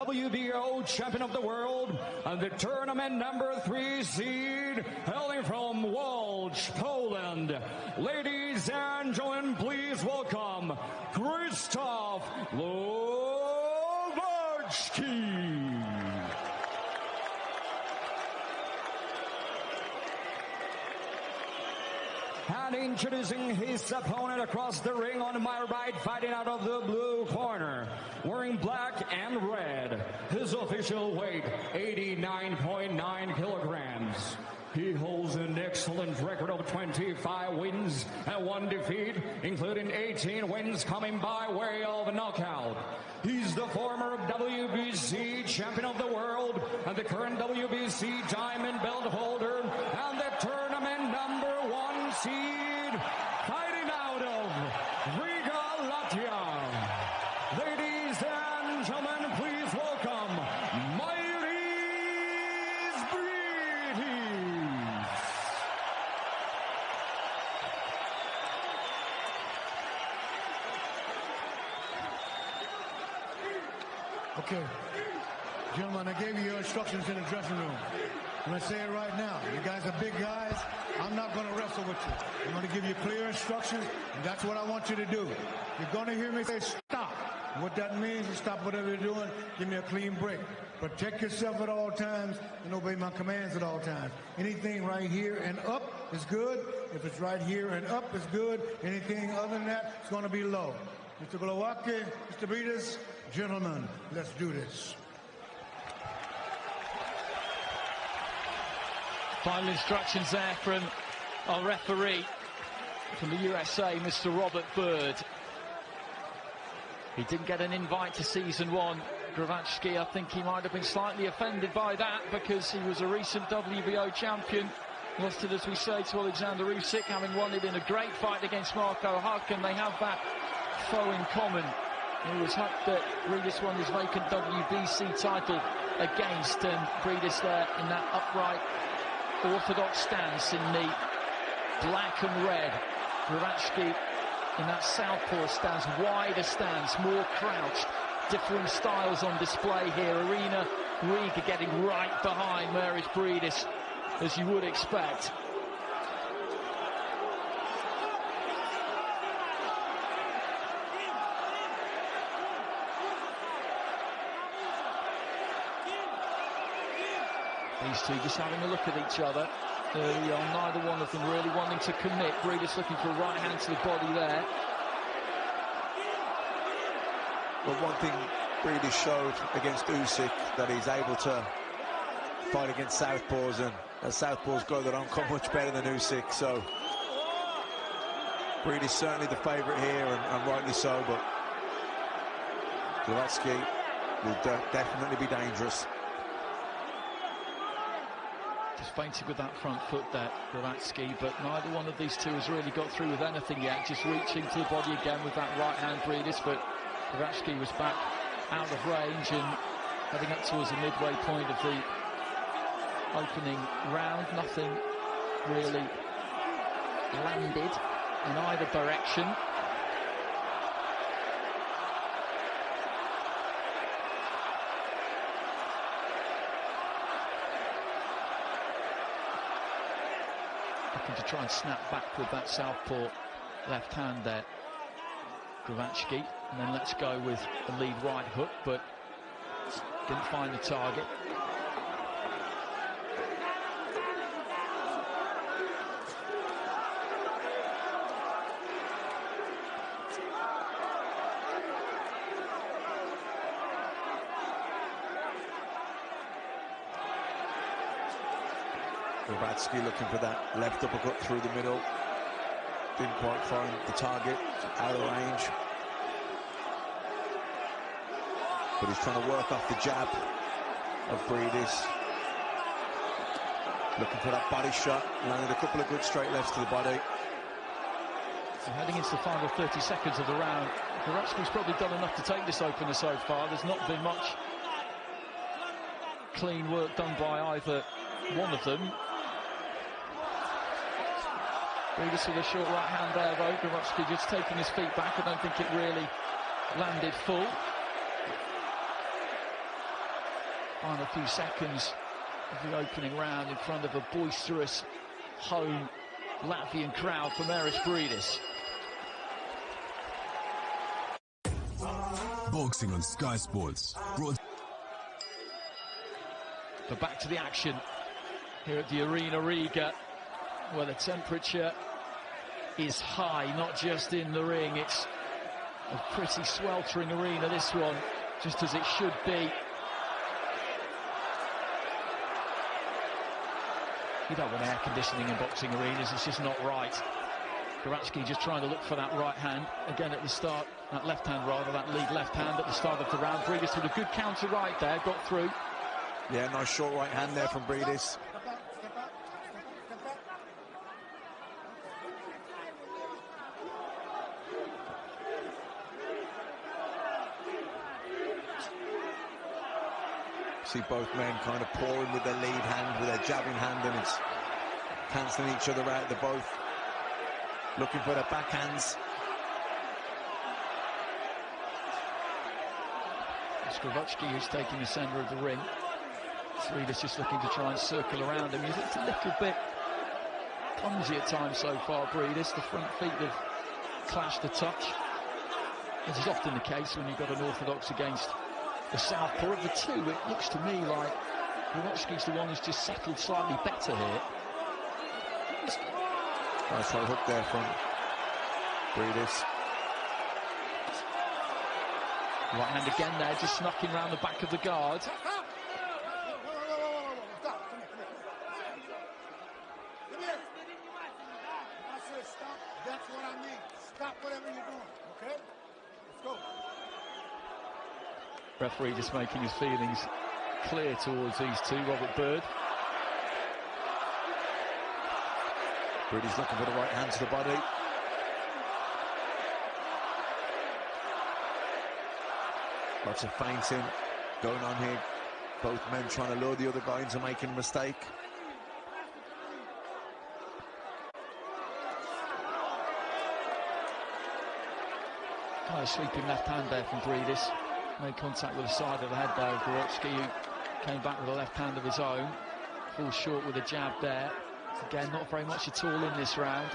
WBO champion of the world and the tournament number 3 seed, hailing from Łódź, Poland. Ladies and gentlemen, please welcome Krzysztof Glowacki. And introducing his opponent across the ring on my right, fighting out of the blue corner, wearing black and red. His official weight, 89.9 kilograms. He holds an excellent record of 25 wins and 1 defeat, including 18 wins coming by way of knockout. He's the former WBC champion of the world and the current WBC diamond belt holder and the tournament number 1 seed, fighting out of Riga, Latvia. Ladies and gentlemen, please welcome Mairis Briedis. Okay, gentlemen, I gave you your instructions in the dressing room. I'm going to say it right now. You guys are big guys. I'm not going to wrestle with you. I'm going to give you clear instructions, and that's what I want you to do. You're going to hear me say stop. What that means is stop whatever you're doing. Give me a clean break. Protect yourself at all times and obey my commands at all times. Anything right here and up is good. If it's right here and up is good. Anything other than that, it's going to be low. Mr. Glowacki, Mr. Briedis, gentlemen, let's do this. Final instructions there from our referee from the USA, Mr. Robert Bird. He didn't get an invite to season 1. Glowacki, I think he might have been slightly offended by that because he was a recent WBO champion. Lost it, as we say, to Alexander Usyk, having won it in a great fight against Marco Huck, and they have that foe in common. It was Huck that Briedis won his vacant WBC title against, and Briedis there in that upright orthodox stance in the black and red. Glowacki in that southpaw stance, wider stance, more crouched, different styles on display here. Arena Riga getting right behind Mairis Briedis, as you would expect. These two just having a look at each other early on, neither one of them really wanting to commit. Briedis looking for a right hand to the body there. Well, one thing Briedis showed against Usyk, that he's able to fight against southpaws, and as southpaws go, they don't come much better than Usyk. So Briedis certainly the favourite here, and rightly so, but Glowacki will definitely be dangerous. Just fainted with that front foot there, Glowacki, but neither one of these two has really got through with anything yet. Just reaching to the body again with that right hand, Briedis, but Glowacki was back out of range and heading up towards the midway point of the opening round. Nothing really landed in either direction. To try and snap back with that southpaw left hand there, Glowacki, and then let's go with the lead right hook, but didn't find the target. Glowacki looking for that left uppercut through the middle. Didn't quite find the target, out of range. But he's trying to work off the jab of Briedis. Looking for that body shot, landed a couple of good straight lefts to the body. So heading into the final 30 seconds of the round, Glowacki's probably done enough to take this opener so far. There's not been much clean work done by either one of them. Briedis with a short right hand there, though. Glowacki just taking his feet back. I don't think it really landed full. final few seconds of the opening round in front of a boisterous home Latvian crowd for Mairis Briedis. Boxing on Sky Sports. But back to the action here at the Arena Riga, where the temperature is high, not just in the ring. It's a pretty sweltering arena, this one, just as it should be. You don't want air conditioning in boxing arenas, it's just not right. Glowacki just trying to look for that right hand, again at the start, that left hand rather, that lead left hand at the start of the round. Briedis with a good counter right there, got through. Yeah, nice short right hand there from Briedis. See both men kind of pouring with their lead hand, with their jabbing hand, and it's cancelling each other out. They're both looking for their backhands. It's Glowacki who's taking the centre of the ring. Briedis just looking to try and circle around him. He's looked a little bit clumsy at times so far, Briedis. The front feet have clashed a touch, as is often the case when you've got an orthodox against the southpaw. Of the two, it looks to me like Glowacki's the one who's just settled slightly better here. Nice right hook there from Briedis. Right hand again there, just snucking round the back of the guard. That's what I mean. Stop whatever you're doing, okay? Let's go. Referee just making his feelings clear towards these two, Robert Bird. Briedis looking for the right hand to the body. Lots of feinting going on here. Both men trying to lure the other guy into making a mistake. Nice sweeping left hand there from Briedis. Made contact with the side of the head there of Glowacki, who came back with a left hand of his own. Falls short with a jab there. Again, not very much at all in this round.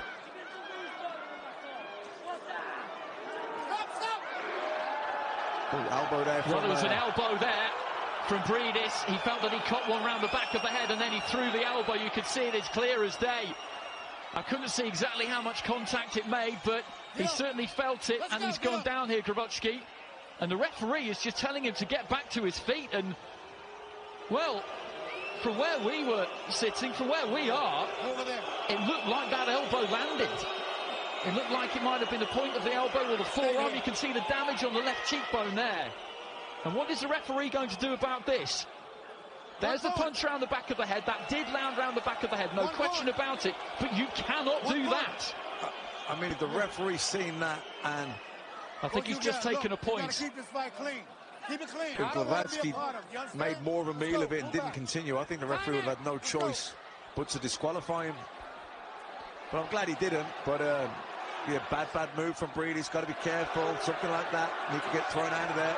Elbow there from, well, there was an elbow there from Briedis. He felt that he caught one round the back of the head and then he threw the elbow. You could see it as clear as day. I couldn't see exactly how much contact it made, but he certainly felt it, and he's gone down here, Glowacki. And the referee is just telling him to get back to his feet. And, well, from where we were sitting, from where we are, it looked like that elbow landed. It looked like it might have been the point of the elbow or the forearm. You can see the damage on the left cheekbone there. And what is the referee going to do about this? There's the punch round the back of the head. That did land round the back of the head, no question about it. But you cannot do that. I mean, the referee's seen that, and I think he's just taken a point. Keep this fight clean. Keep it clean. If Glowacki made more of a meal of it and didn't continue, I think the referee would have had no choice but to disqualify him. But I'm glad he didn't. But yeah, bad move from Briedis. Got to be careful. Something like that, he could get thrown out of there.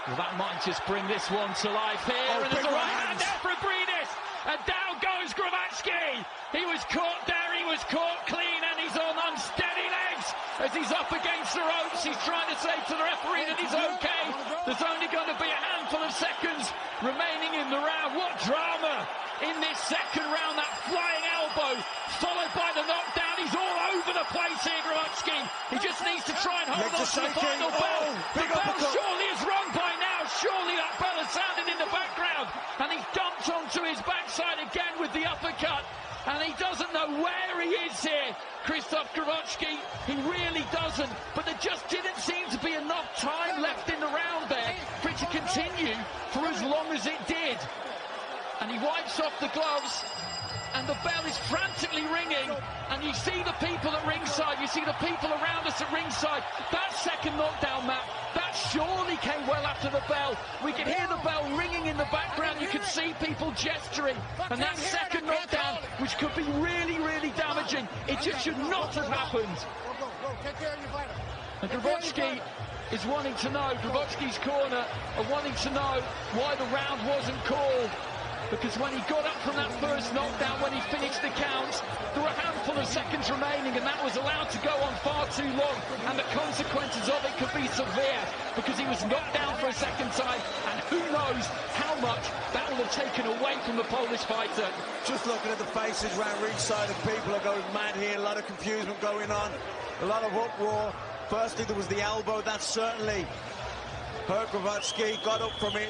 Well, that might just bring this one to life here. Oh, and there's a right hand there from Briedis. And down goes Glowacki. He was caught there. He was caught clean, and he's on unsteady legs as he's up against the ropes. He's trying to say to the referee that he's okay. There's only going to be a handful of seconds remaining in the round. What drama in this second round. That flying elbow followed by the knockdown. He's all over the place here, Glowacki. He just needs to try and hold on to the final bell. The bell surely is rung by now. Surely that bell has sounded in the background. And he's dumped onto his backside again with the uppercut. And he doesn't know where he is here, Krzysztof Glowacki. He really doesn't. But there just didn't seem to be enough time left in the round there for it to continue for as long as it did. And he wipes off the gloves, and the bell is frantically ringing, and you see the people at ringside, you see the people around us at ringside. That second knockdown, Matt, that surely came well after the bell. We can hear the bell ringing in the background, you can see people gesturing, and that second knockdown, which could be really, really damaging, it just should not have happened. And Glowacki is wanting to know, Glowacki's corner are wanting to know why the round wasn't called. Because when he got up from that first knockdown, when he finished the count, there were a handful of seconds remaining, and that was allowed to go on far too long, and the consequences of it could be severe, because he was knocked down for a second time, and who knows how much that will have taken away from the Polish fighter. Just looking at the faces round ringside, and people are going mad here, a lot of confusion going on, a lot of uproar. Firstly, there was the elbow, that certainly hurt Glowacki, got up from it.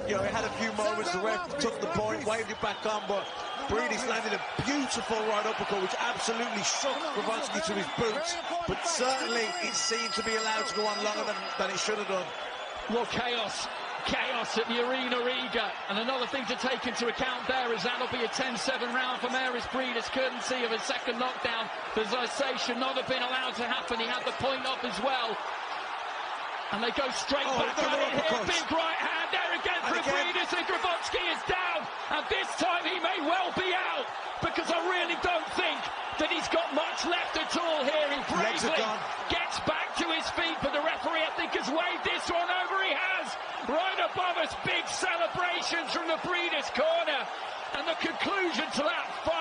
You know, he had a few moments, the ref took the point, waved it back on, but Briedis landed a beautiful right uppercut, which absolutely shook Glowacki to his boots. But certainly, it seemed to be allowed to go on longer than it should have done. Well, chaos at the Arena Riga. And another thing to take into account there is that'll be a 10-7 round for Mairis Briedis, courtesy of a second knockdown that, as I say, should not have been allowed to happen. He had the point up as well. And they go straight back at it here. Big right hand there again for Briedis, and Glowacki is down. And this time he may well be out, because I really don't think that he's got much left at all here. He bravely gets back to his feet, but the referee, I think, has waved this one over. He has. Right above us, big celebrations from the Briedis corner. And the conclusion to that fight.